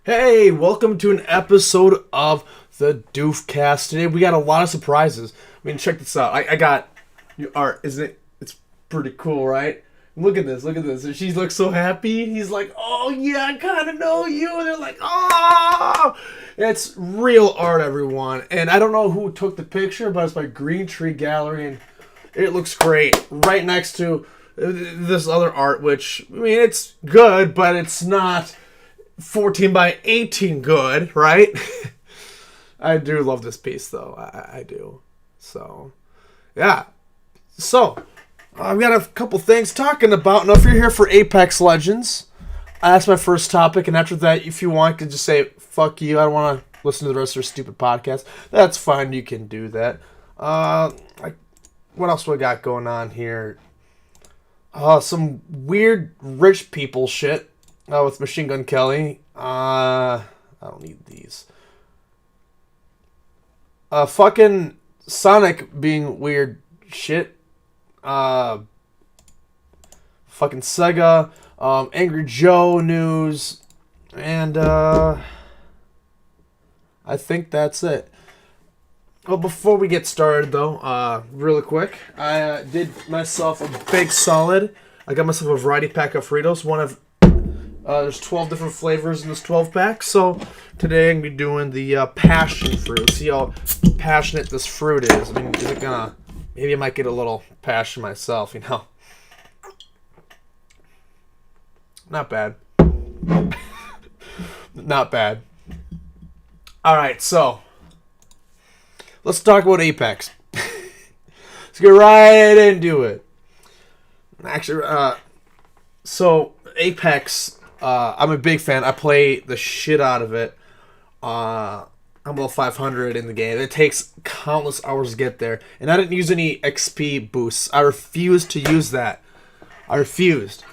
Hey, welcome to an episode of the Doofcast. Today we got a lot of surprises. I mean, check this out. I got your art, isn't it? It's pretty cool, right? Look at this, look at this. And she looks so happy. He's like, oh yeah, I kind of know you. And they're like, oh! It's real art, everyone. And I don't know who took the picture, but it's by Green Tree Gallery, and it looks great. Right next to this other art, which, I mean, it's good, but it's not 14 by 18 good, right? I do love this piece, though. I do. So, yeah. So, I've got a couple things talking about. Now, if you're here for Apex Legends, that's my first topic. And after that, if you want, you can just say, fuck you. I don't want to listen to the rest of your stupid podcast. That's fine. You can do that. What else do I got going on here? Some weird rich people shit. With Machine Gun Kelly. I don't need these. Fucking Sonic being weird shit. Fucking Sega. Angry Joe news. And, I think that's it. Well, before we get started, though, really quick, I did myself a big solid. I got myself a variety pack of Fritos. There's 12 different flavors in this 12 pack, so today I'm going to be doing the passion fruit. See how passionate this fruit is. I mean, is it gonna... Maybe I might get a little passion myself, you know. Not bad. Not bad. Alright, so... Let's talk about Apex. Let's get right into it. Actually, so Apex... I'm a big fan. I play the shit out of it. I'm level 500 in the game. It takes countless hours to get there. And I didn't use any XP boosts. I refused to use that. I refused.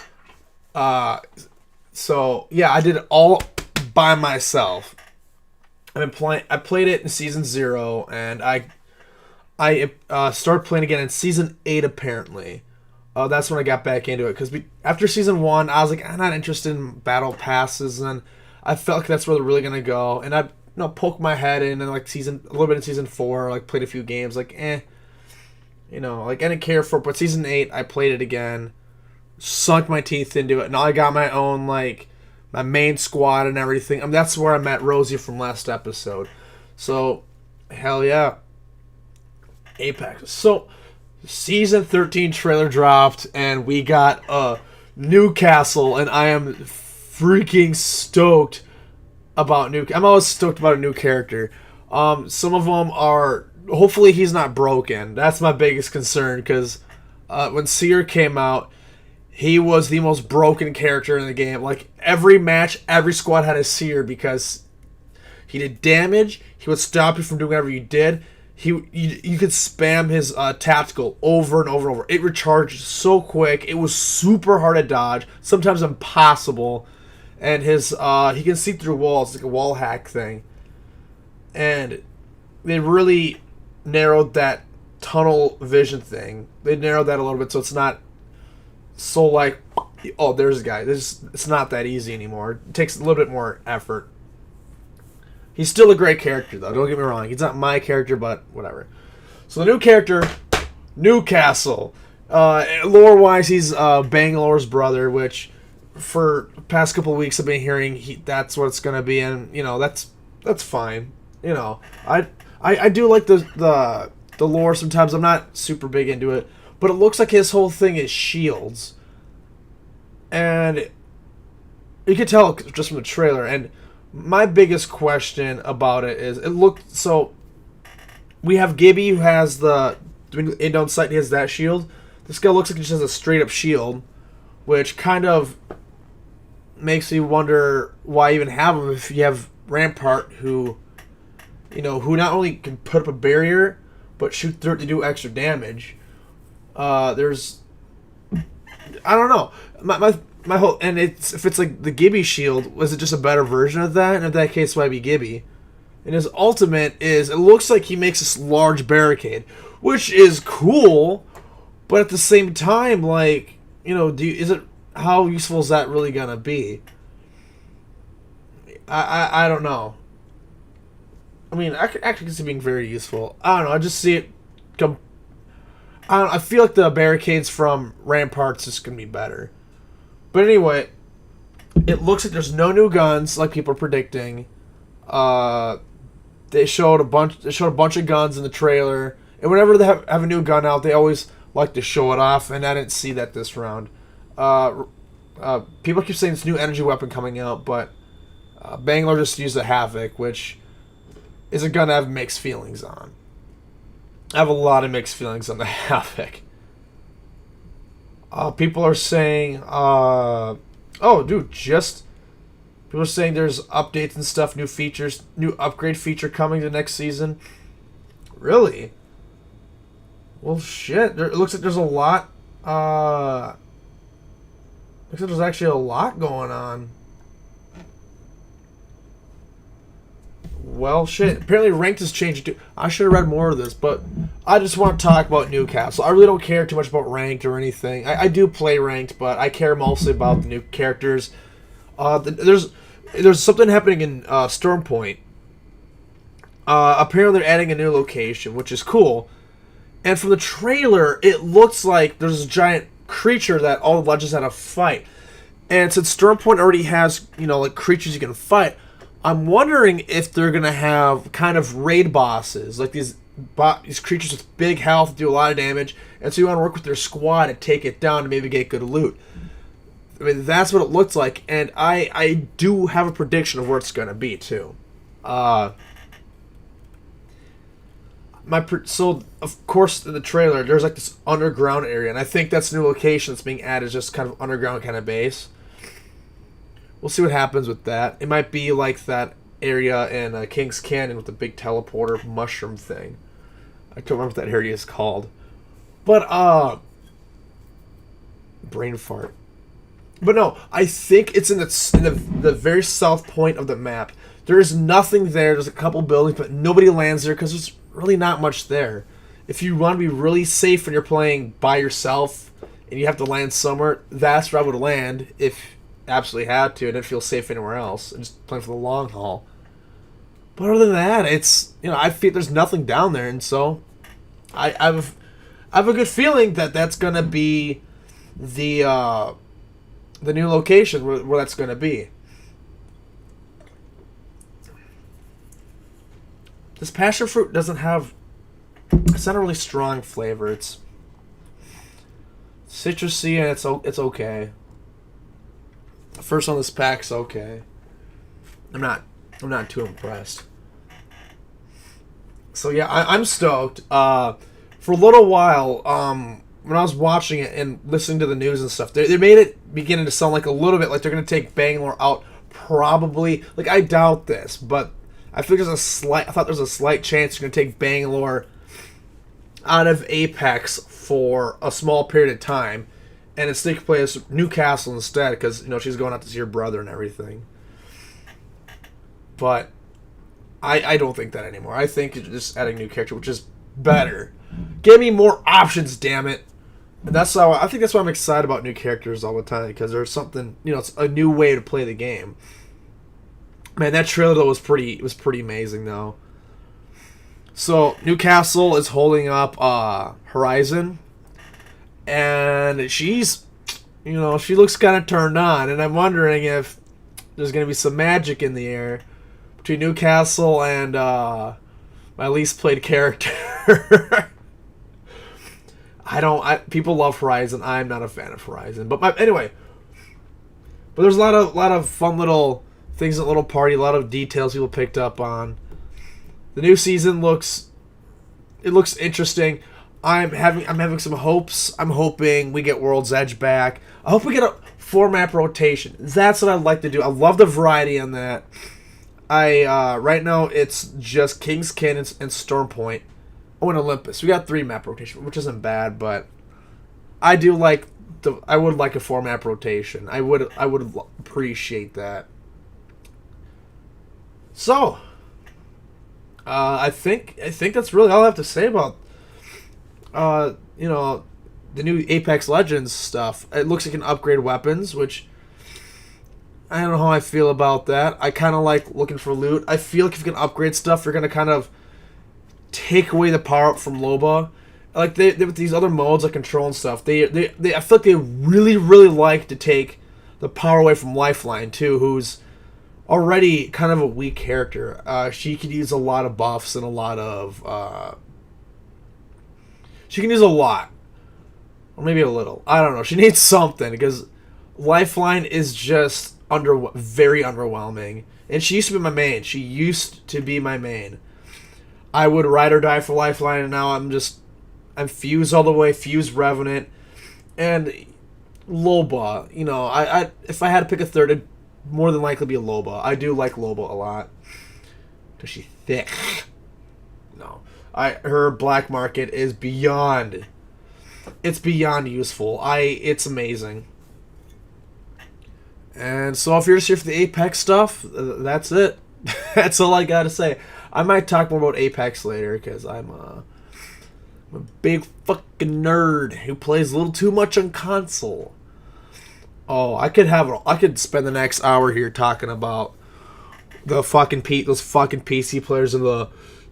So, yeah, I did it all by myself. I played it in Season 0, and I started playing again in Season 8, apparently. That's when I got back into it, because after Season 1, I was like, I'm not interested in battle passes, and I felt like that's where they're really going to go, and I poked my head in, and like a little bit in Season 4, like played a few games, like, I didn't care for it, but Season 8, I played it again, sunk my teeth into it, and I got my own, like, my main squad and everything. I mean, that's where I met Rosie from last episode, so, hell yeah. Apex. So... Season 13 trailer dropped, and we got Newcastle, and I am freaking stoked about I'm always stoked about a new character. Some of them are... Hopefully he's not broken. That's my biggest concern, because when Seer came out, he was the most broken character in the game. Like, every match, every squad had a Seer, because he did damage, he would stop you from doing whatever you did. You could spam his tactical over and over and over. It recharged so quick. It was super hard to dodge, sometimes impossible. And his he can see through walls, like a wall hack thing. And they really narrowed that tunnel vision thing. They narrowed that a little bit, so it's not so like, oh, there's a guy. It's not that easy anymore. It takes a little bit more effort. He's still a great character, though. Don't get me wrong. He's not my character, but whatever. So the new character, Newcastle. Lore-wise, he's Bangalore's brother, which for the past couple of weeks I've been hearing that's what it's going to be, and, that's fine. I do like the lore sometimes. I'm not super big into it, but it looks like his whole thing is shields. And you can tell just from the trailer, and... My biggest question about it is, we have Gibby, who has the down sight, he has that shield. This guy looks like he just has a straight up shield, which kind of makes me wonder why even have him if you have Rampart, who not only can put up a barrier, but shoot through it to do extra damage. I don't know. My whole, and if it's like the Gibby shield, was it just a better version of that? And in that case, why be Gibby? And his ultimate is, it looks like he makes this large barricade, which is cool, but at the same time, like, how useful is that really gonna be? I don't know. I mean, I actually see it being very useful. I don't know. I just see it. I feel like the barricades from Rampart's is gonna be better. But anyway, it looks like there's no new guns like people are predicting. Uh, they showed a bunch. They showed a bunch of guns in the trailer, and whenever they have a new gun out, they always like to show it off. And I didn't see that this round. People keep saying this new energy weapon coming out, but Bangalore just used the Havoc, which is a gun I have mixed feelings on. I have a lot of mixed feelings on the Havoc. People are saying, oh, dude, people are saying there's updates and stuff, new features, new upgrade feature coming to next season. Really? Well, shit. It looks like there's a lot. Looks like there's actually a lot going on. Well, shit. Apparently, ranked has changed too. I should have read more of this, but I just want to talk about Newcastle. I really don't care too much about ranked or anything. I do play ranked, but I care mostly about the new characters. There's something happening in Storm Point. Apparently, they're adding a new location, which is cool. And from the trailer, it looks like there's a giant creature that all the legends had to fight. And since Storm Point already has, like creatures you can fight, I'm wondering if they're gonna have kind of raid bosses, like these creatures with big health, do a lot of damage, and so you want to work with their squad to take it down to maybe get good loot. I mean, that's what it looks like, and I do have a prediction of where it's gonna be too. So of course in the trailer there's like this underground area, and I think that's the new location that's being added, just kind of underground kind of base. We'll see what happens with that. It might be like that area in King's Canyon with the big teleporter mushroom thing. I don't remember what that area is called. But, brain fart. But no, I think it's in the very south point of the map. There is nothing there. There's a couple buildings, but nobody lands there because there's really not much there. If you want to be really safe when you're playing by yourself and you have to land somewhere, that's where I would land if absolutely had to. I didn't feel safe anywhere else. I'm just playing for the long haul. But other than that, it's I feel there's nothing down there, and so I have a good feeling that that's gonna be the new location where that's gonna be. This passion fruit doesn't have. It's not a really strong flavor. It's citrusy and it's okay. The first one of this pack's okay. I'm not too impressed. So yeah, I'm stoked. For a little while, when I was watching it and listening to the news and stuff, they made it beginning to sound like a little bit like they're gonna take Bangalore out. Probably, like I doubt this, but I thought there's a slight chance you're gonna take Bangalore out of Apex for a small period of time, and it's take place Newcastle instead, because she's going out to see her brother and everything. But I don't think that anymore. I think it's just adding a new character, which is better. Give me more options, damn it. And I think that's why I'm excited about new characters all the time, because there's something, it's a new way to play the game. Man, that trailer though was pretty amazing though. So Newcastle is holding up Horizon, and she's, she looks kind of turned on, and I'm wondering if there's gonna be some magic in the air between Newcastle and my least played character. People love Horizon. I'm not a fan of Horizon, but anyway. But there's a lot of fun little things at Little Party, a lot of details people picked up on. The new season looks interesting. I'm having some hopes. I'm hoping we get World's Edge back. I hope we get a 4-map rotation. That's what I'd like to do. I love the variety on that. Right now it's just King's Canyon and Storm Point. Oh, and Olympus. We got 3-map rotation, which isn't bad, but I would like a 4-map rotation. I would appreciate that. So, I think that's really all I have to say about the new Apex Legends stuff. It looks like it can upgrade weapons, which I don't know how I feel about that. I kind of like looking for loot. I feel like if you can upgrade stuff, you're gonna kind of take away the power up from Loba. Like they with these other modes like control and stuff. They I feel like they really like to take the power away from Lifeline too, who's already kind of a weak character. She could use a lot of buffs and a lot of. She can use a lot, or maybe a little. I don't know. She needs something because Lifeline is just very underwhelming. And she used to be my main. She used to be my main. I would ride or die for Lifeline, and now I'm Fuse all the way, Fuse Revenant, and Loba. You know, I if I had to pick a third, it'd more than likely be a Loba. I do like Loba a lot. Cause she's thick. No, her black market is beyond. It's beyond useful. It's amazing. And so if you're just here for the Apex stuff, that's it. That's all I gotta say. I might talk more about Apex later because I'm a big fucking nerd who plays a little too much on console. Oh, I could spend the next hour here talking about those fucking PC players and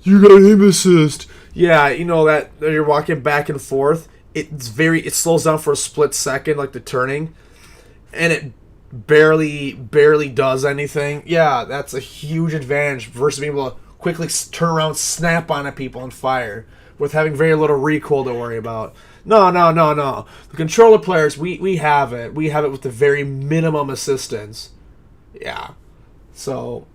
you got aim assist. Yeah, you know that you're walking back and forth. It slows down for a split second, like the turning, and it barely does anything. Yeah, that's a huge advantage versus being able to quickly turn around, snap on at people and fire with having very little recoil to worry about. No. The controller players, we have it. We have it with the very minimum assistance. Yeah. So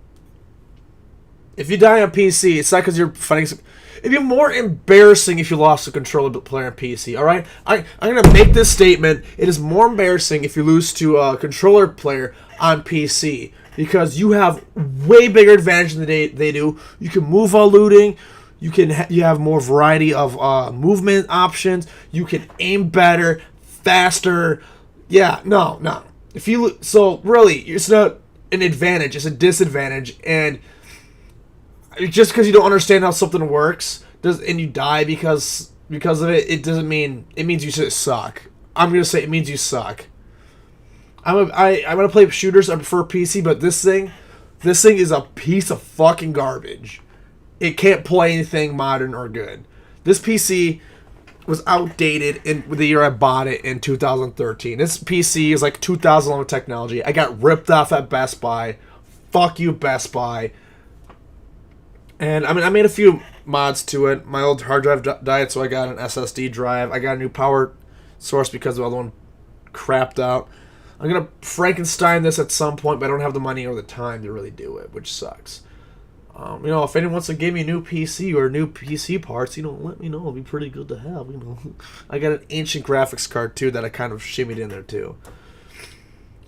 if you die on PC, it's not because you're fighting. It'd be more embarrassing if you lost a controller player on PC, alright? I'm going to make this statement. It is more embarrassing if you lose to a controller player on PC because you have way bigger advantage than they do. You can move while looting. You have more variety of movement options. You can aim better, faster. Yeah, no. So really, it's not an advantage. It's a disadvantage. And just because you don't understand how something works and you die because of it, it doesn't mean it means you just suck. I'm gonna say it means you suck. I'm gonna play shooters. I prefer PC, but this thing is a piece of fucking garbage. It can't play anything modern or good. This PC was outdated in the year I bought it in 2013. This PC is like 2011 technology. I got ripped off at Best Buy. Fuck you, Best Buy. And I made a few mods to it. My old hard drive died, so I got an SSD drive. I got a new power source because the other one crapped out. I'm going to Frankenstein this at some point, but I don't have the money or the time to really do it, which sucks. If anyone wants to give me a new PC or new PC parts, let me know. It'll be pretty good to have, I got an ancient graphics card, too, that I kind of shimmied in there, too.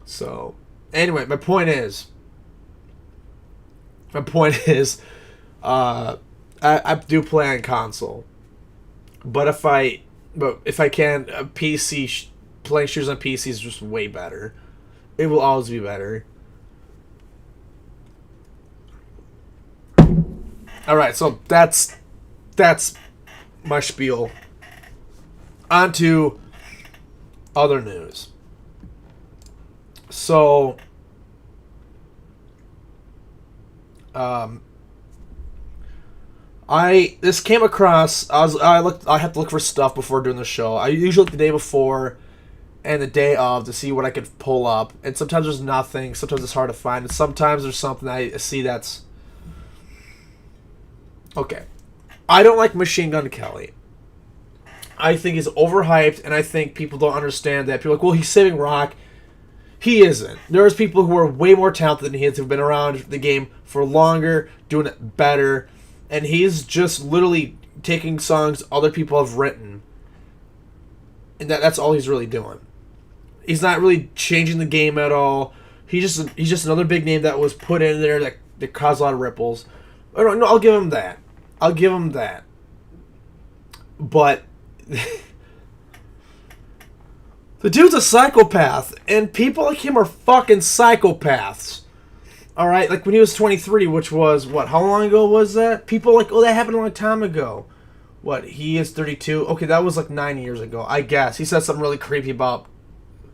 So, anyway, my point is, I do play on console, but if I can, a PC playing shooters on PC is just way better. It will always be better. All right, so that's my spiel. On to other news. So, this came across. I have to look for stuff before doing the show. I usually look the day before and the day of to see what I could pull up. And sometimes there's nothing. Sometimes it's hard to find. And sometimes there's something I see that's okay. I don't like Machine Gun Kelly. I think he's overhyped, and I think people don't understand that. People are like, well, he's saving rock. He isn't. There's people who are way more talented than he is, who've been around the game for longer, doing it better, and he's just literally taking songs other people have written, and that's all he's really doing. He's not really changing the game at all. He's just another big name that was put in there that caused a lot of ripples. No, I'll give him that. But the dude's a psychopath, and people like him are fucking psychopaths. Alright, like when he was 23, which was, how long ago was that? People like, that happened a long time ago. He is 32? Okay, that was like 9 years ago, I guess. He said something really creepy about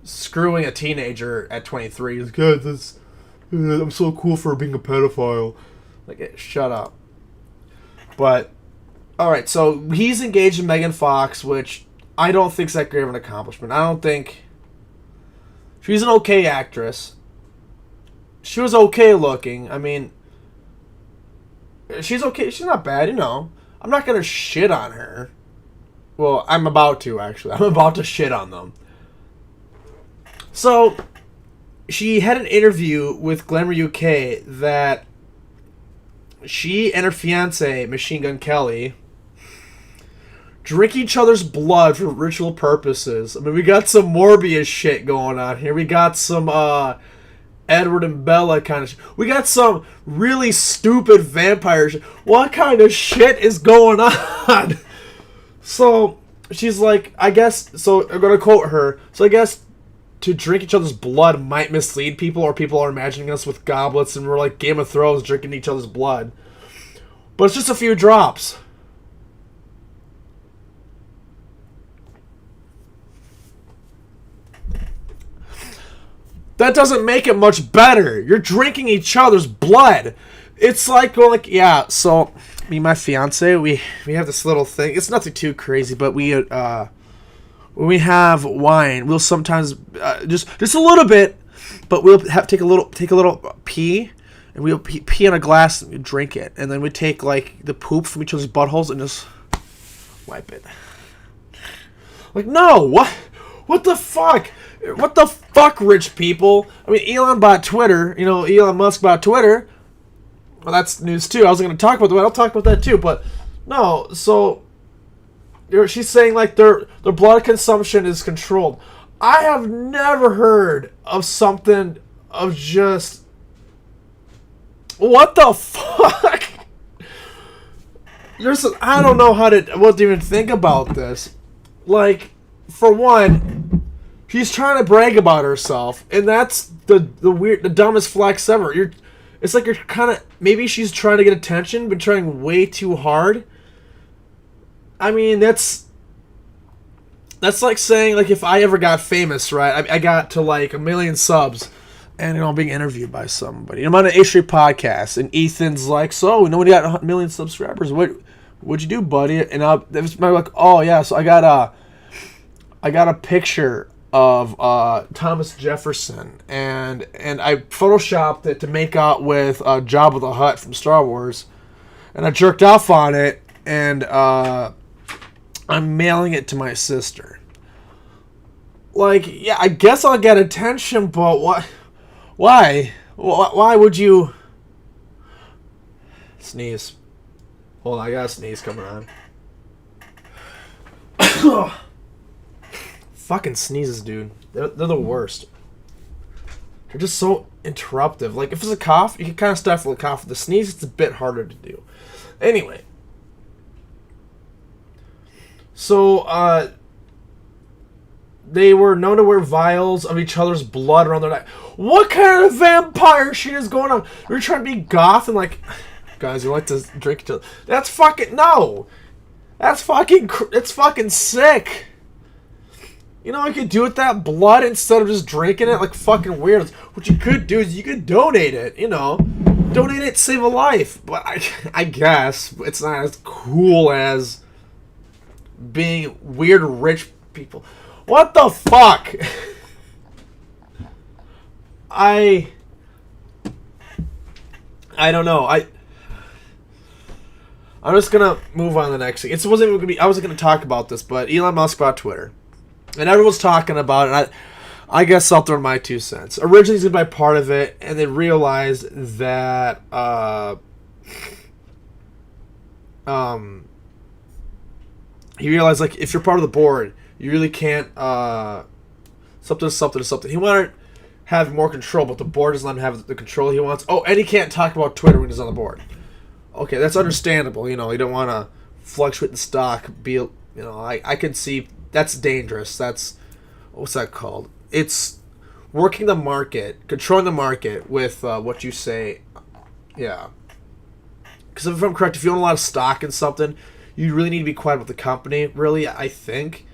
screwing a teenager at 23. He's good, I'm so cool for being a pedophile. Like, shut up. But, alright, so he's engaged in Megan Fox, which I don't think's that great of an accomplishment. I don't think... She's an okay actress. She was okay looking. I mean, she's okay. She's not bad, you know. I'm not going to shit on her. Well, I'm about to, actually. I'm about to shit on them. So, she had an interview with Glamour UK that she and her fiance, Machine Gun Kelly, drink each other's blood for ritual purposes. I mean, we got some Morbius shit going on here. We got some Edward and Bella kind of shit. We got some really stupid vampire shit. What kind of shit is going on? So, she's like, I guess, so I'm going to quote her. So I guess to drink each other's blood might mislead people, or people are imagining us with goblets and we're like Game of Thrones drinking each other's blood. But it's just a few drops. That doesn't make it much better. You're drinking each other's blood. It's like going like, yeah, so me and my fiance, we have this little thing. It's nothing too crazy, but when we have wine, we'll sometimes just a little bit, but we'll take a little pee, and we'll pee in a glass and we drink it, and then we take like the poop from each other's buttholes and just wipe it. Like, no, what the fuck? What the fuck, rich people? I mean, Elon bought Twitter. You know, Elon Musk bought Twitter. Well, that's news too. I wasn't going to talk about that. I'll talk about that too. But no, so she's saying like their blood consumption is controlled. I have never heard of something of just what the fuck. I don't know what to even think about this. Like, for one, she's trying to brag about herself, and that's the dumbest flex ever. It's like you're kind of, maybe she's trying to get attention, but trying way too hard. I mean, that's like saying, like, if I ever got famous, right? I got to like 1 million subs, and I'm being interviewed by somebody. I'm on an A-Street podcast, and Ethan's like, "So, when you got 1 million subscribers, what'd you do, buddy?" And I'm like, "Oh yeah, so I got a picture of Thomas Jefferson, and I photoshopped it to make out with Jabba the Hutt from Star Wars, and I jerked off on it, and I'm mailing it to my sister." Like, yeah, I guess I'll get attention, but what? Why? Why would you sneeze? Hold on, I got a sneeze coming on. Fucking sneezes, dude. They're the worst. They're just so interruptive. Like, if it's a cough, you can kind of stifle a cough. With the sneeze, it's a bit harder to do. Anyway. So, they were known to wear vials of each other's blood around their neck. What kind of vampire shit is going on? You're trying to be goth and like, guys, you like to drink each other. That's fucking, no. It's fucking sick. You know what you could do with that blood instead of just drinking it like fucking weirdos? What you could do is you could donate it, you know. Donate it, save a life. But I guess it's not as cool as being weird rich people. What the fuck? I don't know. I'm just gonna move on to the next thing. I wasn't gonna talk about this, but Elon Musk bought Twitter. And everyone's talking about it, and I guess I'll throw my 2 cents. Originally, he's going to buy part of it, and they realized that he realized, like, if you're part of the board, you really can't something. He wanted to have more control, but the board doesn't let him have the control he wants. Oh, and he can't talk about Twitter when he's on the board. Okay, that's understandable. You know, you don't want to fluctuate the stock. I can see... That's dangerous. What's that called? It's working the market, controlling the market with what you say. Yeah. Because if I'm correct, if you own a lot of stock in something, you really need to be quiet about the company. Really, I think.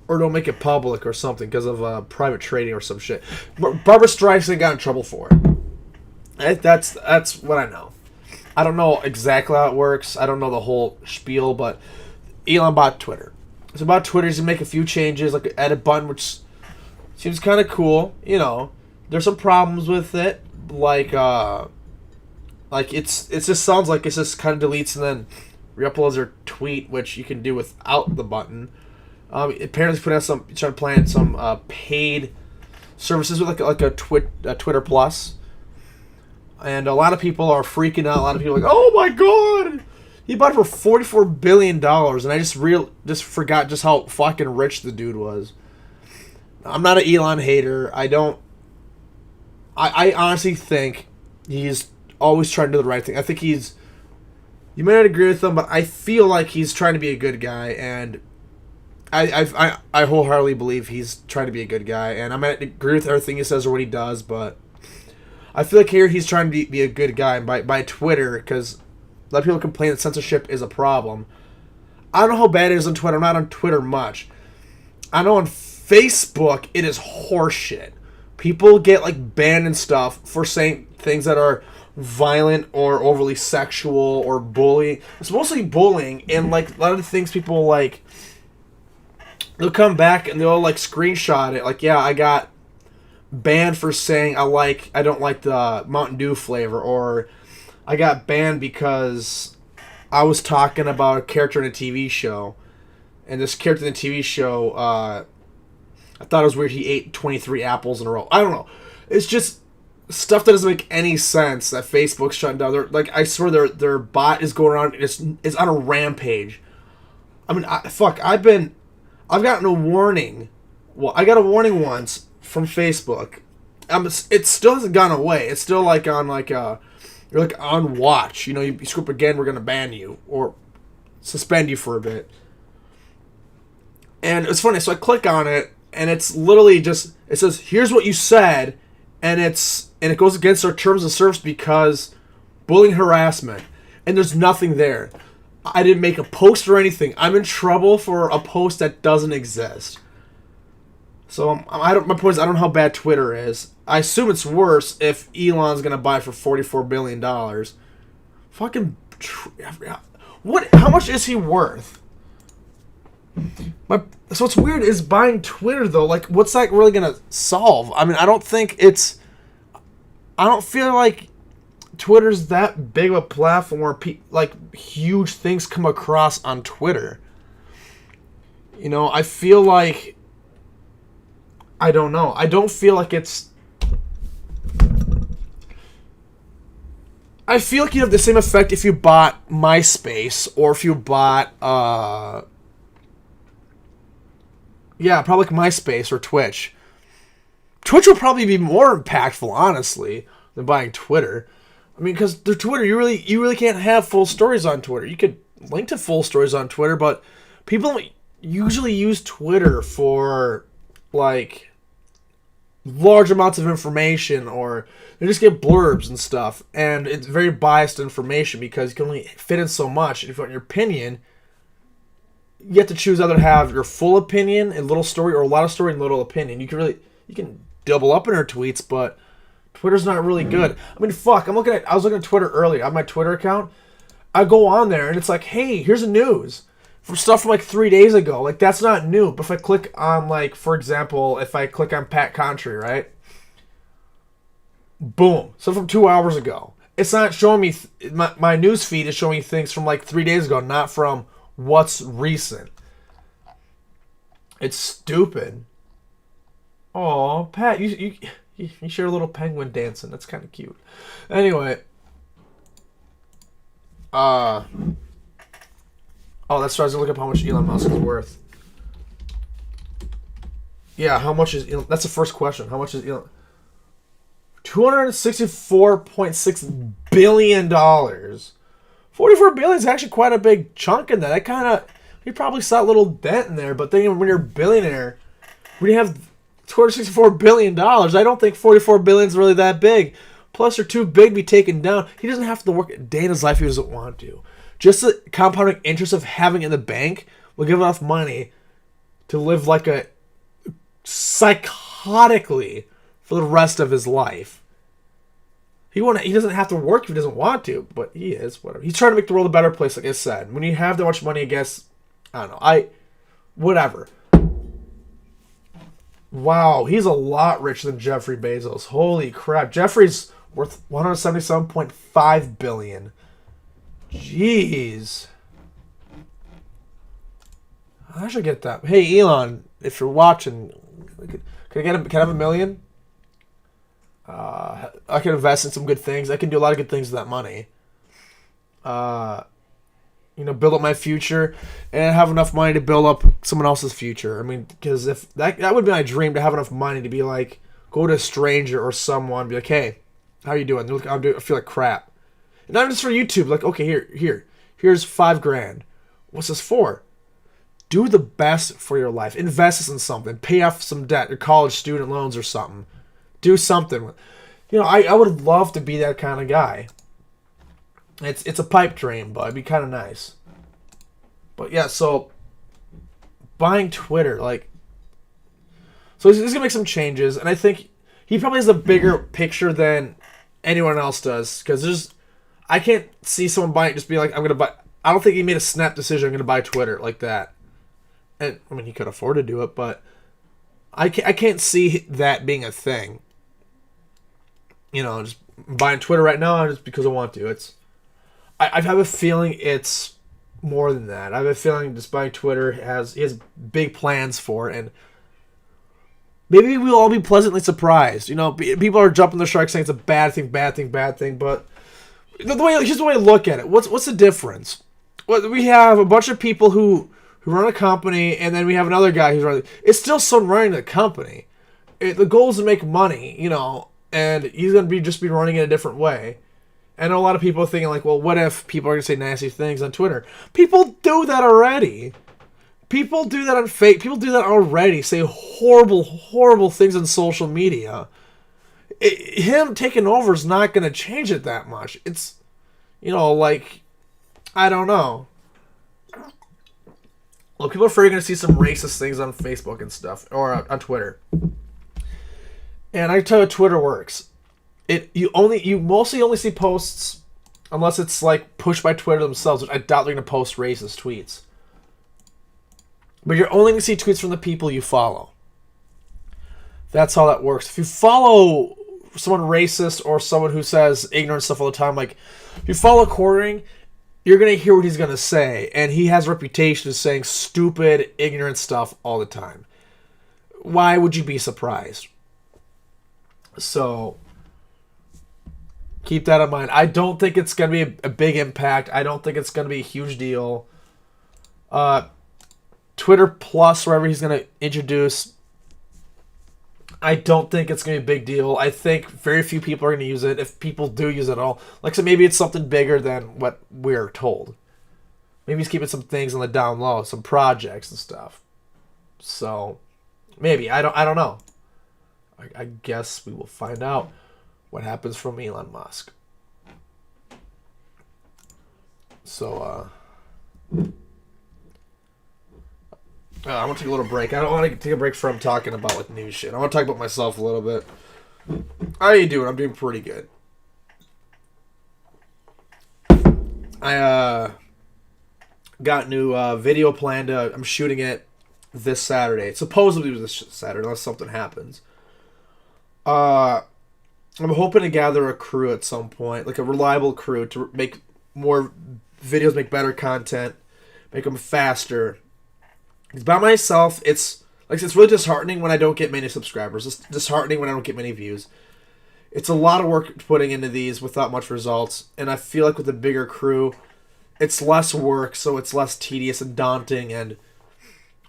or don't make it public or something because of private trading or some shit. Barbara Streisand got in trouble for it. That's what I know. I don't know exactly how it works. I don't know the whole spiel, but Elon bought Twitter. So about Twitter, he's gonna make a few changes, like an edit button, which seems kind of cool. You know, there's some problems with it, like it just sounds like it just kind of deletes and then re-uploads your tweet, which you can do without the button. Apparently, trying to plan some paid services with like a Twitter Plus, and a lot of people are freaking out. A lot of people are like, "Oh my god, he bought it for $44 billion," and I just forgot just how fucking rich the dude was. I'm not an Elon hater. I honestly think he's always trying to do the right thing. I think you may not agree with him, but I feel like he's trying to be a good guy, and I wholeheartedly believe he's trying to be a good guy, and I might agree with everything he says or what he does, but I feel like here he's trying to be a good guy by Twitter, because a lot of people complain that censorship is a problem. I don't know how bad it is on Twitter. I'm not on Twitter much. I know on Facebook it is horseshit. People get like banned and stuff for saying things that are violent or overly sexual or bullying. It's mostly bullying, and like a lot of the things people like, they'll come back and they'll like screenshot it. Like, yeah, I got banned for saying I don't like the Mountain Dew flavor, or I got banned because I was talking about a character in a TV show, and this character in the TV show, I thought it was weird he ate 23 apples in a row. I don't know. It's just stuff that doesn't make any sense that Facebook's shutting down. They're, like, I swear their bot is going around. It's on a rampage. I mean, I've gotten a warning. Well, I got a warning once from Facebook. It still hasn't gone away. It's still like on you're like on watch. You know, you screw up again, we're gonna ban you or suspend you for a bit. And it's funny. So I click on it, and it's literally just, it says, "Here's what you said," and it goes against our terms of service because bullying, harassment, and there's nothing there. I didn't make a post or anything. I'm in trouble for a post that doesn't exist. So my point is, I don't know how bad Twitter is. I assume it's worse if Elon's gonna buy it for $44 billion. Fucking what? How much is he worth? So what's weird is buying Twitter though. Like, what's that really gonna solve? I mean, I don't feel like Twitter's that big of a platform where like huge things come across on Twitter. You know, I feel like, I don't know. I don't feel like it's... I feel like you'd have the same effect if you bought MySpace or if you bought, yeah, probably like MySpace or Twitch. Twitch would probably be more impactful, honestly, than buying Twitter. I mean, because they're Twitter, you really can't have full stories on Twitter. You could link to full stories on Twitter, but people usually use Twitter for, like, large amounts of information, or they just get blurbs and stuff, and it's very biased information because you can only fit in so much. If you want your opinion, you have to choose either have your full opinion and little story, or a lot of story and little opinion. You can double up in our tweets, but Twitter's not really good. I mean, fuck, I was looking at Twitter earlier, on my Twitter account. I go on there and it's like, hey, here's the news for stuff from like 3 days ago. Like, that's not new. But if I click on, like, for example, if I click on Pat Contry, right? Boom. So from 2 hours ago. It's not showing me, my news feed is showing me things from like 3 days ago, not from what's recent. It's stupid. Aw, Pat, you share a little penguin dancing. That's kind of cute. Anyway. Oh, that's right. I was going to look up how much Elon Musk is worth. Yeah, how much is Elon? That's the first question. How much is Elon? $264.6 billion. $44 billion is actually quite a big chunk in that. He probably saw a little dent in there, but then when you're a billionaire, when you have $264 billion, I don't think $44 billion is really that big. Plus, they're too big to be taken down. He doesn't have to work a day in his life if he doesn't want to. Just the compounding interest of having it in the bank will give enough money to live like a psychotically for the rest of his life. He doesn't have to work if he doesn't want to, but he is, whatever. He's trying to make the world a better place, like I said. When you have that much money, I guess, I don't know, whatever. Wow, he's a lot richer than Jeffrey Bezos. Holy crap. Jeffrey's worth $177.5 billion. Jeez. I should get that. Hey, Elon, if you're watching, can I have $1 million? I can invest in some good things. I can do a lot of good things with that money. Build up my future and have enough money to build up someone else's future. I mean, because if that would be my dream, to have enough money to be like, go to a stranger or someone, be like, hey, how you doing? I feel like crap. And not just for YouTube. Like, okay, here's $5,000. What's this for? Do the best for your life. Invest this in something. Pay off some debt, your college student loans or something. Do something. I would love to be that kind of guy. It's a pipe dream, but it'd be kind of nice. But yeah, so buying Twitter, so he's gonna make some changes, and I think he probably has a bigger picture than anyone else does, because I can't see someone buying it just being like, I'm gonna buy. I don't think he made a snap decision. I'm gonna buy Twitter like that. And I mean, he could afford to do it, but I can't see that being a thing. Just buying Twitter right now just because I want to. I have a feeling it's more than that. I have a feeling just buying Twitter he has big plans for it, and maybe we'll all be pleasantly surprised. People are jumping the shark saying it's a bad thing, but here's the way I look at it. What's the difference? Well, we have a bunch of people who run a company, and then we have another guy who's running. It's still someone running the company. The goal is to make money, and he's going to just be running in a different way. I know a lot of people are thinking, like, well, what if people are going to say nasty things on Twitter? People do that already. People do that on fake. People do that already. Say horrible, horrible things on social media. Him taking over is not going to change it that much. It's, I don't know. Look, people are afraid you're going to see some racist things on Facebook and stuff, or on Twitter. And I tell you how Twitter works. You mostly only see posts unless it's like pushed by Twitter themselves, which I doubt they're going to post racist tweets. But you're only going to see tweets from the people you follow. That's how that works. If you follow someone racist or someone who says ignorant stuff all the time, like if you follow Coring, you're going to hear what he's going to say, and he has a reputation of saying stupid, ignorant stuff all the time. Why would you be surprised? So keep that in mind. I don't think it's going to be a big impact. I don't think it's going to be a huge deal. Twitter Plus, wherever he's going to introduce, I don't think it's going to be a big deal. I think very few people are going to use it. If people do use it at all, so maybe it's something bigger than what we're told. Maybe he's keeping some things on the down low, some projects and stuff. So maybe I don't know. I guess we will find out what happens from Elon Musk. So, I want to take a little break. I don't want to take a break from talking about news shit. I want to talk about myself a little bit. How you doing? I'm doing pretty good. I got new video planned. I'm shooting it this Saturday. It's supposedly this Saturday, unless something happens. I'm hoping to gather a crew at some point, like a reliable crew, to make more videos, make better content, make them faster. Because by myself, it's really disheartening when I don't get many subscribers. It's disheartening when I don't get many views. It's a lot of work putting into these without much results, and I feel like with a bigger crew, it's less work, so it's less tedious and daunting, and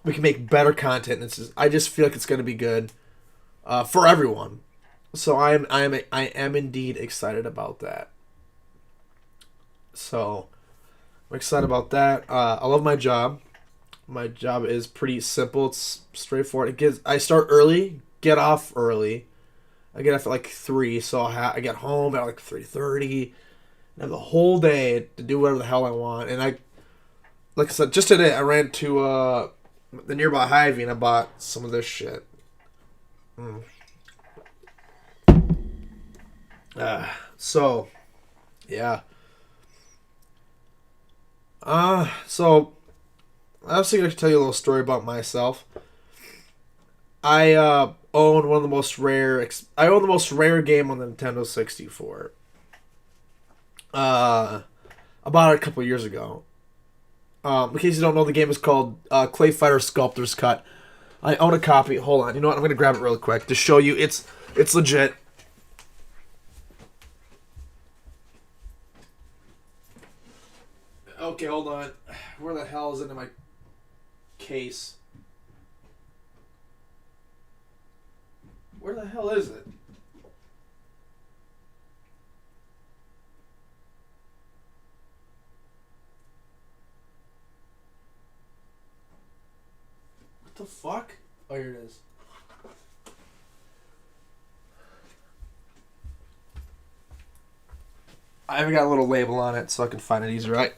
we can make better content. I just feel like it's going to be good for everyone. So I am indeed excited about that. So I'm excited about that. I love my job. My job is pretty simple. It's straightforward. I start early, get off early. I get off at 3, so I get home at 3:30. And have the whole day to do whatever the hell I want. And like I said, just today I ran to the nearby Hy-Vee, and I bought some of this shit. So, yeah. So I was going to tell you a little story about myself. I own one of the most rare. I own the most rare game on the Nintendo 64. I bought it a couple years ago. In case you don't know, the game is called Clay Fighter Sculptor's Cut. I own a copy. Hold on. You know what? I'm going to grab it really quick to show you. It's legit. Okay, hold on. Where the hell is it in my case? Where the hell is it? What the fuck? Oh, here it is. I even got a little label on it so I can find it easier. I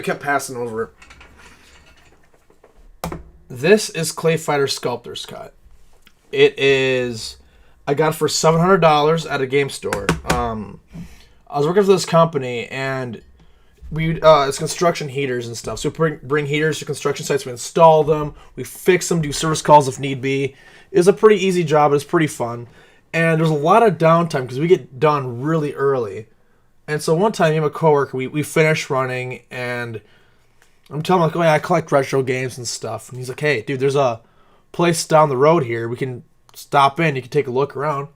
kept passing over it. This is Clay Fighter Sculptor's Cut. It is. I got it for $700 at a game store. I was working for this company, and it's construction heaters and stuff. So we bring heaters to construction sites. We install them. We fix them. Do service calls if need be. It's a pretty easy job. It's pretty fun, and there's a lot of downtime because we get done really early. And so one time, me and my coworker, we finished running, and I'm telling him, like, oh yeah, I collect retro games and stuff. And he's like, hey, dude, there's a place down the road here. We can stop in. You can take a look around.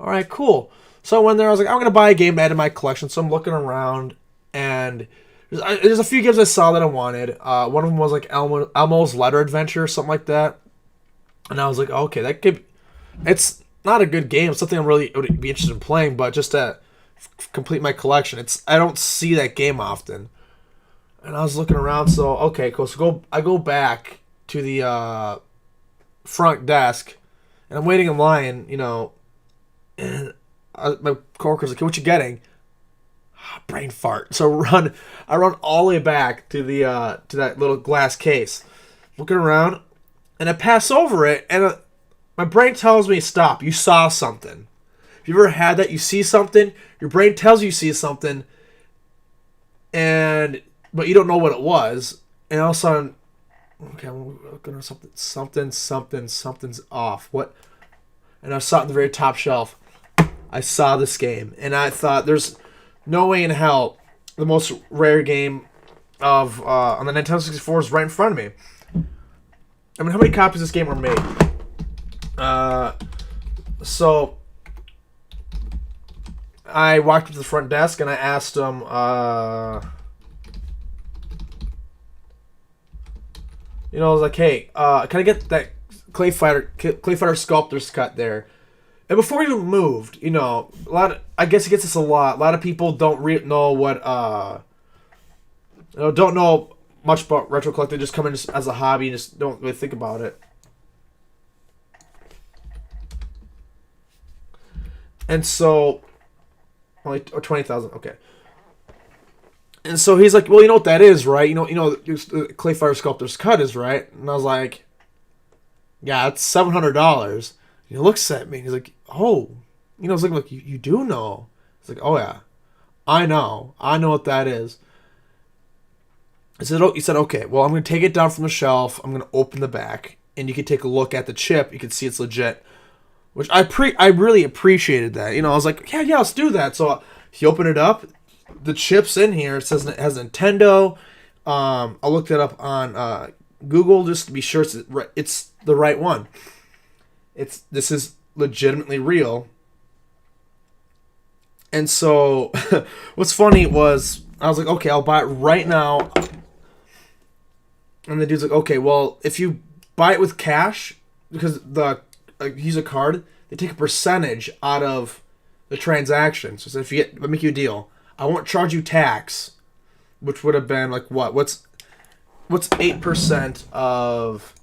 All right, cool. So I went there. I was like, I'm going to buy a game to add to my collection. So I'm looking around, and there's a few games I saw that I wanted. One of them was like Elmo's Letter Adventure, something like that. And I was like, okay, that could. It's not a good game. It's something I would be interested in playing, but just to complete my collection. I don't see that game often. And I was looking around, so okay, cool. So I go back to the front desk, and I'm waiting in line, and my coworker's like, hey, what you getting? Brain fart. So I run all the way back to the to that little glass case, looking around, and I pass over it, and my brain tells me, stop, you saw something. If you ever had that, you see something, your brain tells you see something, but you don't know what it was, and all of a sudden, okay, I'm looking at something's off. What? And I saw it in the very top shelf. I saw this game, and I thought, there's no way in hell the most rare game of on the Nintendo 64 is right in front of me. I mean, how many copies of this game were made? So I walked up to the front desk and I asked them, I was like, hey, can I get that Clay Fighter Sculptor's Cut there? And before we even moved, I guess it gets this a lot. A lot of people don't know what, don't know much about retro collecting. Just come in just as a hobby and just don't really think about it. And so, only 20,000. Okay. And so he's like, well, you know what that is, right? Clay Fighter Sculptor's Cut is, right? And I was like, yeah, it's $700. He looks at me and he's like, oh, it's like, you do know. It's like, oh yeah, I know what that is. He said, okay, well, I'm going to take it down from the shelf. I'm going to open the back and you can take a look at the chip. You can see it's legit, which I really appreciated that. I was like, yeah, let's do that. So he opened it up. The chip's in here. It says it has Nintendo. I looked it up on Google just to be sure it's the right one. This is legitimately real. And so what's funny was I was like, okay, I'll buy it right now. And the dude's like, okay, well, if you buy it with cash, because use a card, they take a percentage out of the transaction. So if let me make you a deal. I won't charge you tax, which would have been like what? What's 8% of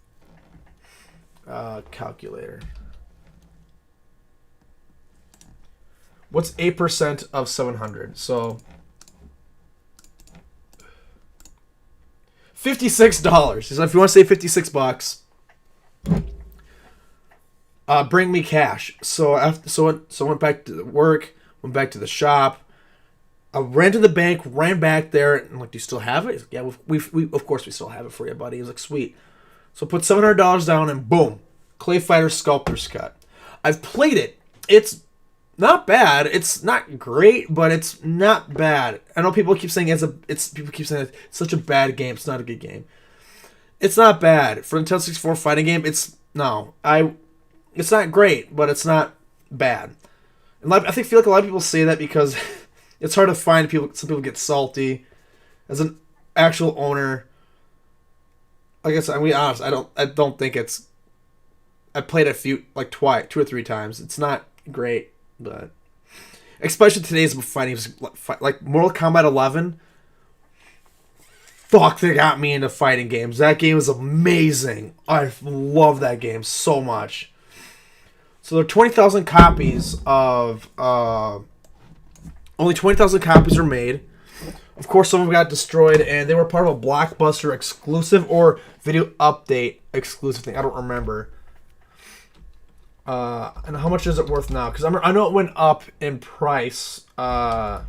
calculator? What's 8% of 700? So $56. So if you want to save $56, bring me cash. So I went back to work, went back to the shop. I ran to the bank, ran back there, and like, do you still have it? He's like, yeah, we of course we still have it for you, buddy. He was like, sweet. So put $700 down, and boom, Clay Fighter Sculptor's Cut. I've played it. It's not bad. It's not great, but it's not bad. I know people keep saying it's such a bad game. It's not a good game. It's not bad for a Nintendo 64 fighting game. It's not great, but it's not bad. And I feel like a lot of people say that because it's hard to find people. Some people get salty. As an actual owner, like I said, I'm gonna be honest. I don't think it's. I played it two or three times. It's not great, but especially today's fighting, like Mortal Kombat 11. Fuck, they got me into fighting games. That game is amazing. I love that game so much. So there are 20,000 copies of. Only 20,000 copies are made. Of course, some of them got destroyed, and they were part of a Blockbuster exclusive or video update exclusive thing. I don't remember. And how much is it worth now? Because I know it went up in price. It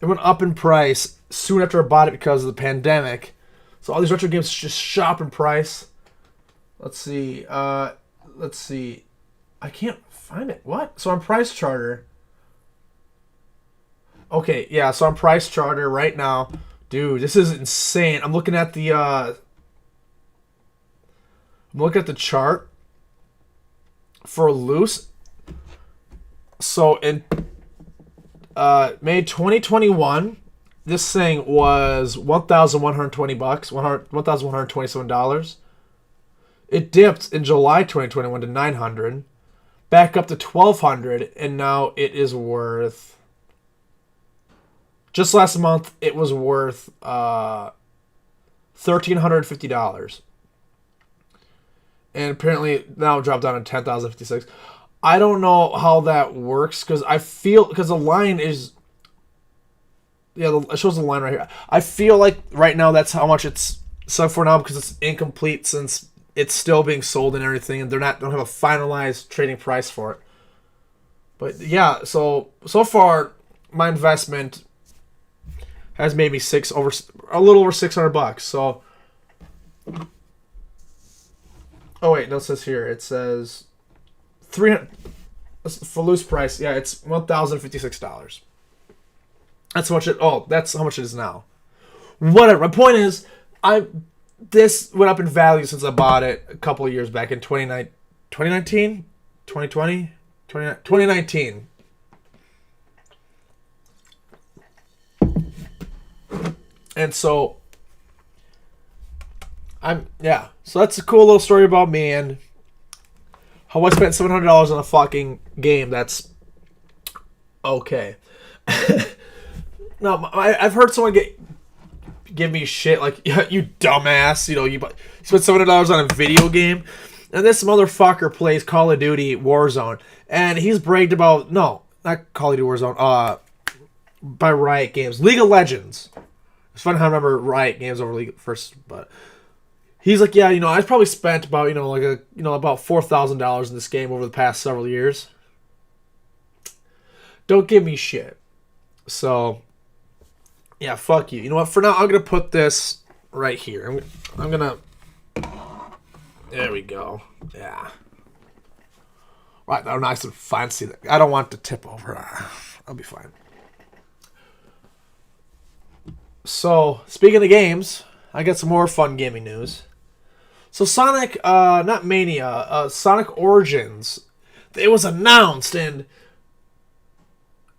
went up in price soon after I bought it because of the pandemic. So all these retro games just shot in price. Let's see. I can't find it. What? So on Price Charter. Okay, yeah. So on Price Charter right now, dude, this is insane. I'm looking at the chart for loose. So in May 2021, this thing was $1,120, $1,127. It dipped in July 2021 to $900, back up to $1,200, and now it is worth. Just last month, it was worth $1,350. And apparently now it dropped down to $10,056. I don't know how that works because the line is. Yeah, it shows the line right here. I feel like right now that's how much it's sold for now because it's incomplete since it's still being sold and everything, and don't have a finalized trading price for it. But yeah, so far my investment has made me a little over $600. So. Oh wait, no, it says here. It says $300 for loose price. Yeah, it's $1,056. That's how much it. Oh, that's how much it is now. Whatever. My point is, this went up in value since I bought it a couple of years back in 2019, 2020, 2019. And so. So that's a cool little story about me and how I spent $700 on a fucking game. That's okay. No, I've heard someone give me shit like, you dumbass, you spent $700 on a video game, and this motherfucker plays Call of Duty Warzone, and he's bragged about not Call of Duty Warzone, by Riot Games, League of Legends. It's funny how I remember Riot Games over League first, but. He's like, yeah, I probably spent about, about $4,000 in this game over the past several years. Don't give me shit. So, yeah, fuck you. You know what? For now, I'm gonna put this right here. I'm gonna. There we go. Yeah. Right now, nice and fancy. I don't want to tip over. I'll be fine. So, speaking of games, I got some more fun gaming news. So Sonic, not Mania, Sonic Origins, it was announced, and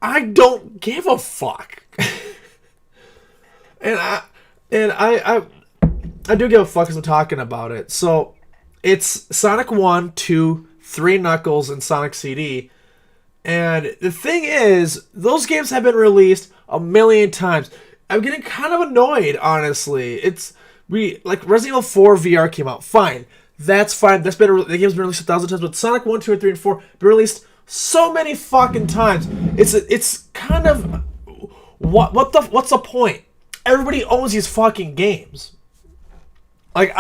I don't give a fuck. and I do give a fuck because I'm talking about it. So it's Sonic 1, 2, 3 Knuckles, and Sonic CD. And the thing is, those games have been released a million times. I'm getting kind of annoyed, honestly. Like Resident Evil 4 VR came out. Fine. That's fine. The game's been released 1,000 times, but Sonic 1, 2, 3, and 4 been released so many fucking times. It's kind of What's the point? Everybody owns these fucking games. Like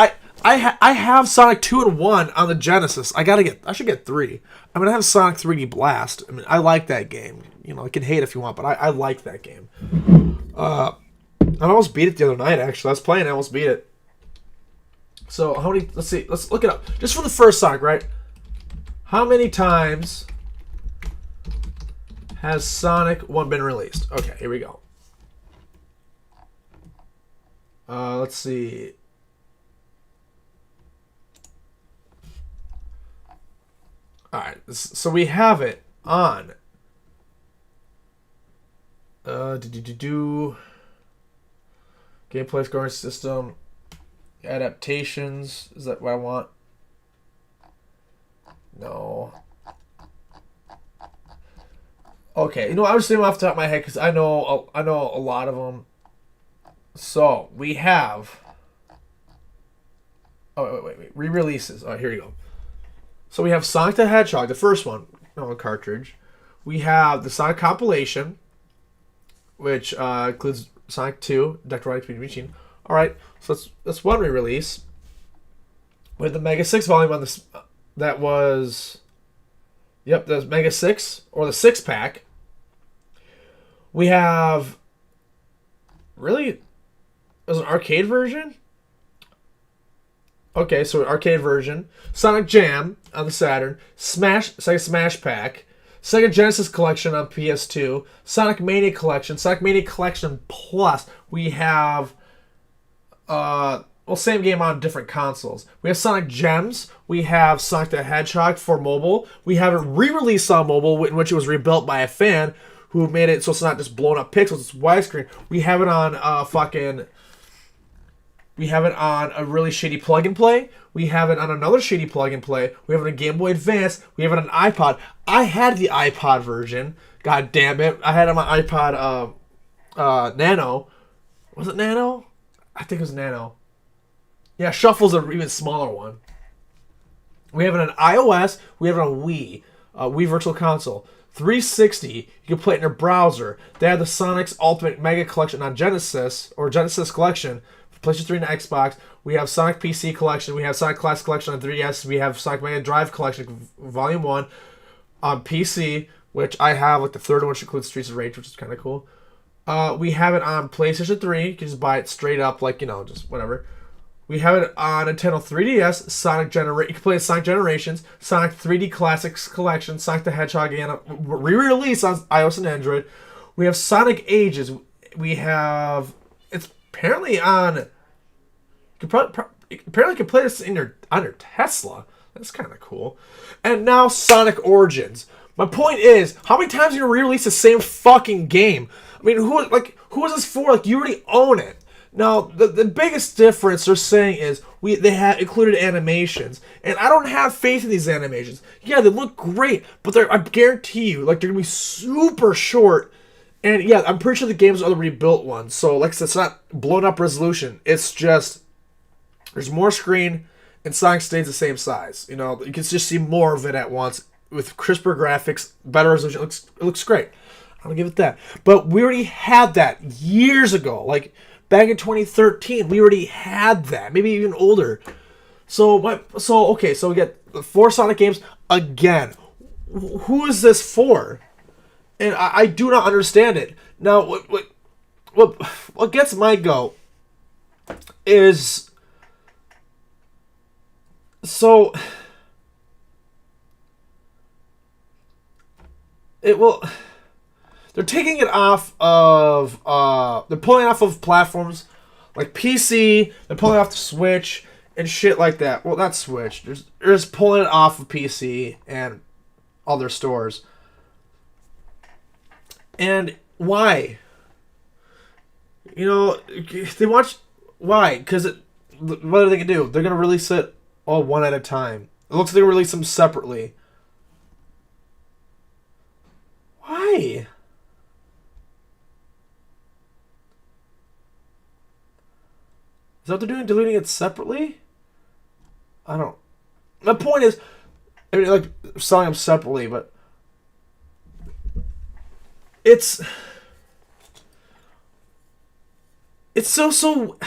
I have Sonic 2 and 1 on the Genesis. I should get 3. I'm gonna have Sonic 3D Blast. I mean, I like that game. You know, you can hate if you want, but I like that game. I almost beat it the other night, actually. I was playing, I almost beat it. So, how many... Let's see. Let's look it up. Just for the first Sonic, right? How many times has Sonic 1 been released? Okay, here we go. Let's see. Alright, so we have it on... Gameplay scoring system, adaptations. Is that what I want? No. Okay, you know, I was thinking off the top of my head because I know a lot of them. So we have. Oh wait. Re-releases. Oh, here you go. So we have Sonic the Hedgehog, the first one, cartridge. We have the Sonic compilation, which includes Sonic 2, Dr. Wily Speed Machine. Alright, so that's one re-release. We have the Mega 6 volume on this. That was... Yep, the Mega 6, or the 6-pack. We have... Really? There's an arcade version? Okay, so an arcade version. Sonic Jam on the Saturn. Sega Smash Pack. Sega Genesis Collection on PS2, Sonic Mania Collection, Sonic Mania Collection Plus. We have, same game on different consoles. We have Sonic Gems. We have Sonic the Hedgehog for mobile. We have a re-release on mobile in which it was rebuilt by a fan who made it so it's not just blown up pixels, it's widescreen. We have it on We have it on a really shitty plug-and-play. We have it on another shitty plug-and-play. We have it on Game Boy Advance. We have it on iPod. I had the iPod version. God damn it. I had it on my iPod Nano. Was it Nano? I think it was Nano. Yeah, Shuffle's an even smaller one. We have it on iOS. We have it on Wii. Wii Virtual Console. 360. You can play it in your browser. They have the Sonic's Ultimate Mega Collection on Genesis, or Genesis Collection, PlayStation 3 and Xbox. We have Sonic PC Collection. We have Sonic Classic Collection on 3DS. We have Sonic Mega Drive Collection Volume 1 on PC, which I have, like the third one, which includes Streets of Rage, which is kind of cool. We have it on PlayStation 3. You can just buy it straight up, like, just whatever. We have it on Nintendo 3DS, you can play Sonic Generations, Sonic 3D Classics Collection, Sonic the Hedgehog, and a re-release on iOS and Android. We have Sonic Ages. We have... It's apparently on... Apparently you can play this on your Tesla. That's kind of cool. And now Sonic Origins. My point is, how many times are you going to re-release the same fucking game? I mean, who is this for? Like, you already own it. Now, the biggest difference they're saying is they have included animations. And I don't have faith in these animations. Yeah, they look great, but I guarantee you, like, they're going to be super short. And yeah, I'm pretty sure the games are the rebuilt ones. So, like I said, it's not blown up resolution. It's just, there's more screen, and Sonic stays the same size. You can just see more of it at once with crisper graphics, better resolution. It looks great. I'm going to give it that. But we already had that years ago. Like, back in 2013, we already had that. Maybe even older. So we get the 4 Sonic games again. Who is this for? And I do not understand it. Now, what gets my goat is... So... They're taking it off of... they're pulling it off of platforms like PC. They're pulling it off the Switch and shit like that. Well, not Switch. They're just pulling it off of PC and other stores. And why? They want... Why? Because what are they going to do? They're going to release it all one at a time. It looks like they're going to release them separately. Why? Is that what they're doing? Deleting it separately? I don't... My point is... selling them separately, but... It's... it's so.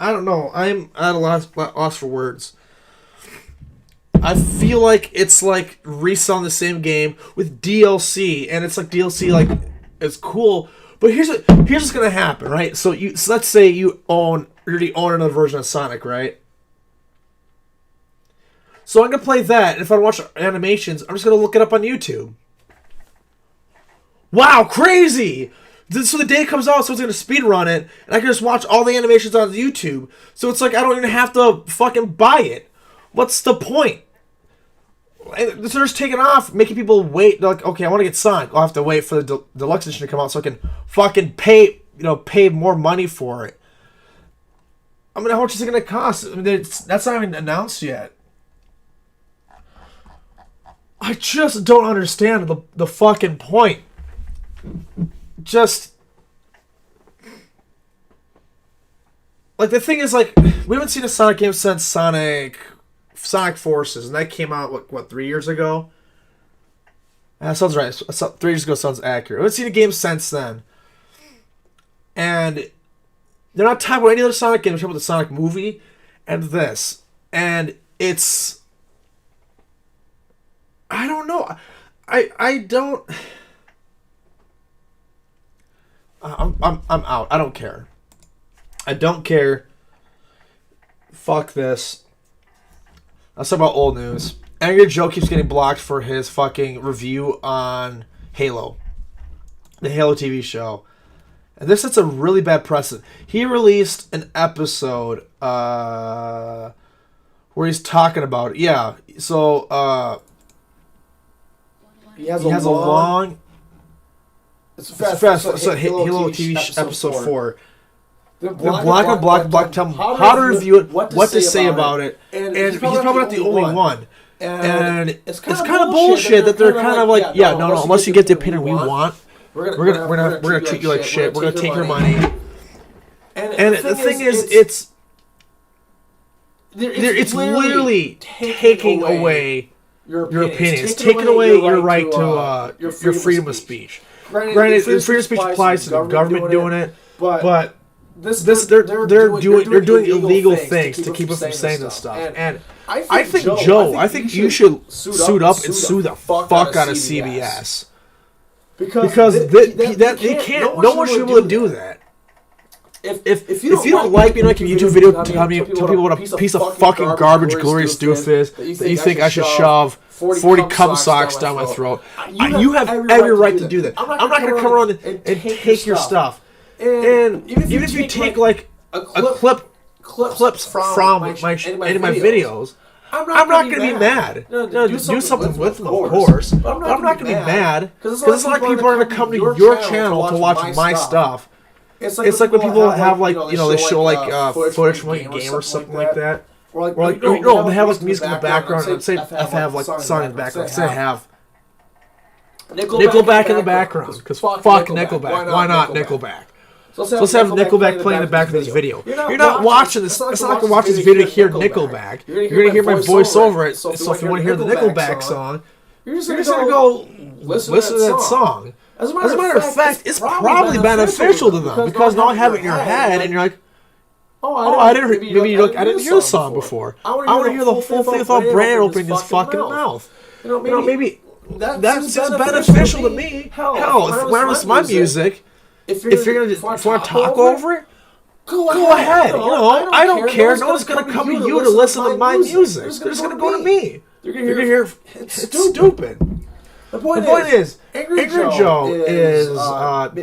I don't know. I'm at a loss for words. I feel like it's like reselling the same game with DLC, and it's like DLC like it's cool. But here's what's gonna happen, right? So let's say you already own another version of Sonic, right? So I'm gonna play that, and if I watch animations, I'm just gonna look it up on YouTube. Wow, crazy! So the day comes out, someone's gonna speed run it, and I can just watch all the animations on YouTube. So it's like I don't even have to fucking buy it. What's the point? And they're just taking off, making people wait. They're like, okay, I want to get Sonic. I'll have to wait for the deluxe edition to come out so I can fucking pay more money for it. I mean, how much is it gonna cost? I mean, that's not even announced yet. I just don't understand the fucking point. Just like the thing is, like, we haven't seen a Sonic game since Sonic Forces, and that came out what 3 years ago. That sounds right. 3 years ago sounds accurate. We haven't seen a game since then, and they're not talking about any other Sonic game. They're talking about the Sonic movie and this, and it's. I don't know. I don't. I'm out. I don't care. I don't care. Fuck this. Let's talk about old news. Angry Joe keeps getting blocked for his fucking review on Halo. The Halo TV show. And this sets a really bad precedent. He released an episode where he's talking about it. Yeah. So he has a long It's fast. So Halo TV episode 4. They're black. Tell him how to review it, what to say about it, and he's probably not the only one. And it's kind of bullshit that they're kind of like, yeah, no, unless you get the opinion we want, we're gonna treat you like shit. We're gonna take your money. And the thing is, it's literally taking away your opinion. It's taking away your right to your freedom of speech. Granted, freedom of speech applies to the government doing it, but they're doing illegal things to keep us from saying this stuff. And I think you should suit up and sue the fuck out of CBS because they can't. No one should be able to do that. If you don't like me making a YouTube video to tell people what a piece of fucking garbage glorious doof is that you think I should shove 40 cum socks down my throat, you have every right to do that. I'm not going to come around and take your stuff. And even if you take like clips from any of my videos, I'm not going to be mad. No, do something with them, of course. But I'm not going to be mad because it's not like people are going to come to your channel to watch my stuff. It's like when people have like they show like footage from like a game or something like that. Or like they have like music in the background. Let's say if I have like song in the background. Let's say I have Nickelback in the background because fuck Nickelback. Why not Nickelback? So let's have Nickelback playing in the back of this video. You're not watching this. It's not like you're watching this video to hear Nickelback. You're going to hear my voice over it. So if you want to hear the Nickelback song, you're just going to go listen to that song. As a matter of fact, it's probably beneficial to them because now you have it in your head and you're like, I didn't hear the song before. I want to hear the whole thing without Brandon opening his fucking mouth. Maybe that's beneficial to me. Hell, when I listen to my music, if you want to talk over it, go ahead. I don't care. No one's going to come to you to listen to my music. They're just going to go to me. You're going to hear it's stupid. The point is, Angry Joe is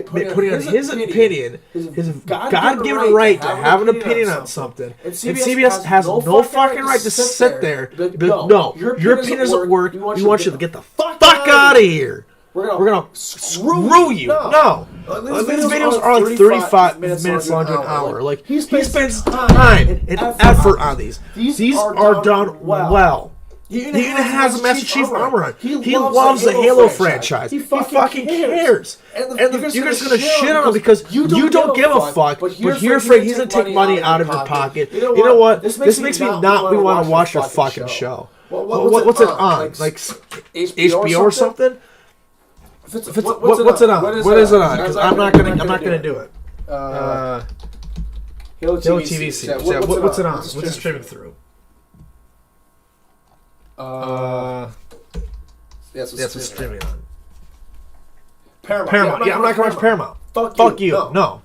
putting on his opinion, his God-given right to have an opinion on something, and CBS has no fucking right to sit there. No, your opinion doesn't work. We want you to get the fuck out of here. We're gonna screw you. No. These videos are like 35 minutes long to an hour. Like he spends time and effort on these. These are done well. He even has a Master Chief armor on. He loves the Halo franchise. He fucking cares. And you're just going to shit on him because you don't give a fuck, but you're afraid he's going to take money out of your pocket. You know what? This makes me not want to watch your fucking show. What's it on? Like HBO or something? What's it on? What is it on? Because I'm not gonna do it. Halo TV series. Yeah, what's it on? What's it streaming through? Yes, it's streaming on. Paramount. Yeah, I'm not going to watch Paramount. Fuck you. No.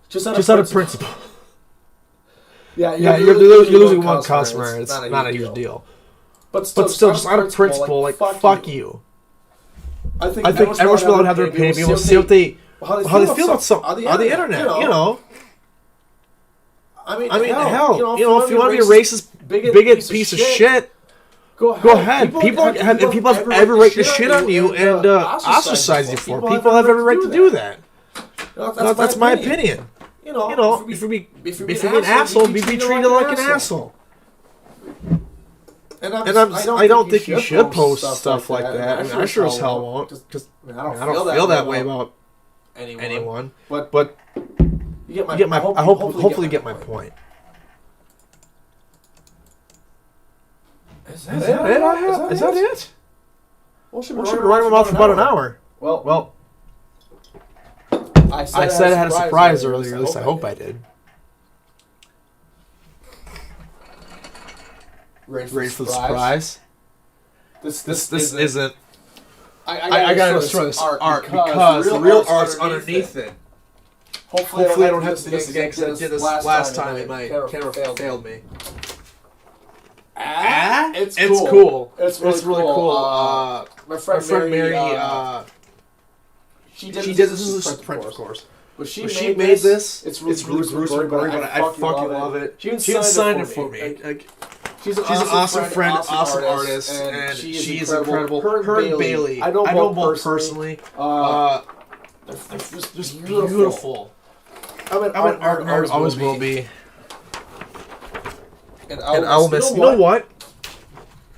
Just out of principle. Yeah, you're losing one customer. It's not a huge deal. But still, just out of principle, like fuck you. I think everyone should be allowed to have their opinion. We'll see how they feel about something on the internet. You know. I mean, hell, if you want to be a racist, bigot piece of shit, go ahead. People have every right to shit on you and ostracize you for. People have every right to do that. That's my opinion. If you're an asshole, be treated like an asshole. And I don't think you should post stuff like that. I mean, I sure as hell won't. Because I don't feel that way about anyone. But you get my. Hopefully you get my point. Is that it? Is that it? Well, should be running my mouth for about an hour. Well. I said I had a surprise earlier. At least I hope I did. Ready for the surprise? This isn't. I gotta destroy this art because the real art's underneath it. Hopefully I don't have to do this again because I did this last time and my camera failed me. It's cool. It's really cool. My friend Mary. She did this as a print course. But she made this. It's really gruesome and gory, but I fucking love it. She even signed it for me. She's an awesome friend, awesome artist, and she is incredible. Her and Bailey. I know both personally. They're just beautiful. I'm an art always will be. And I will miss. You know what?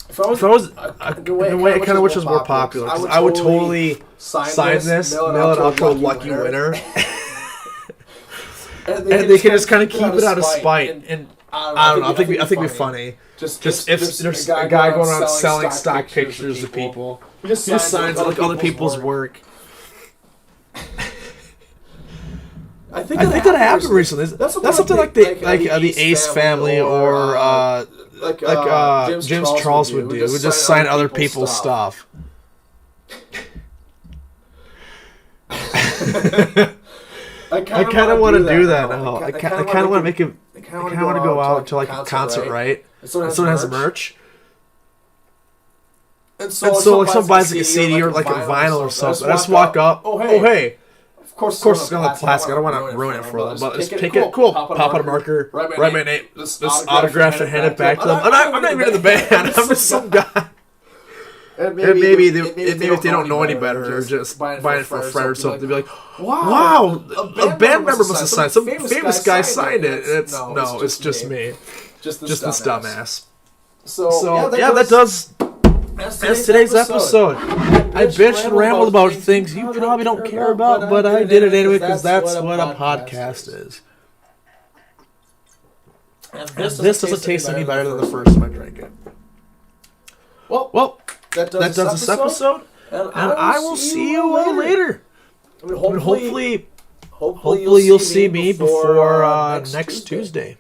If I was the way I kind of wish it was more popular, because I would totally sign this, mail it out to a lucky winner, and they can just kind of keep it out of spite. And I don't know. I think it'd be funny. Just if there's a guy going around selling stock pictures to people, he just signs like other people's work. I think that happened recently. That's something like the Ace family or James Charles would do. Would just sign other people's stuff. I kind of want to do that now. I kind of want to make it. I kind of want to go out to like a concert, right? And someone has merch. And so like someone buys like a CD or like a vinyl or something. I just walk up. Oh hey. Of course it's gonna look plastic. I don't want to ruin it for them, but just pick it. Cool. Pop out a marker. Write my name. This autograph and hand it back to them. I'm not even in the band. I'm just some guy. And maybe if they don't know any better, or just buying it for a friend or something, they'd be like, "Wow, a band member must have signed. Some famous guy signed it." And it's just me, just this dumbass. So yeah, that does. That's today's episode. I bitched and rambled about things you probably don't care about, but I did it anyway because that's what a podcast is. And this doesn't taste any better than the first time I drank it. Well, that does this episode, and I will see you all later. I mean, hopefully you'll see me before next Tuesday.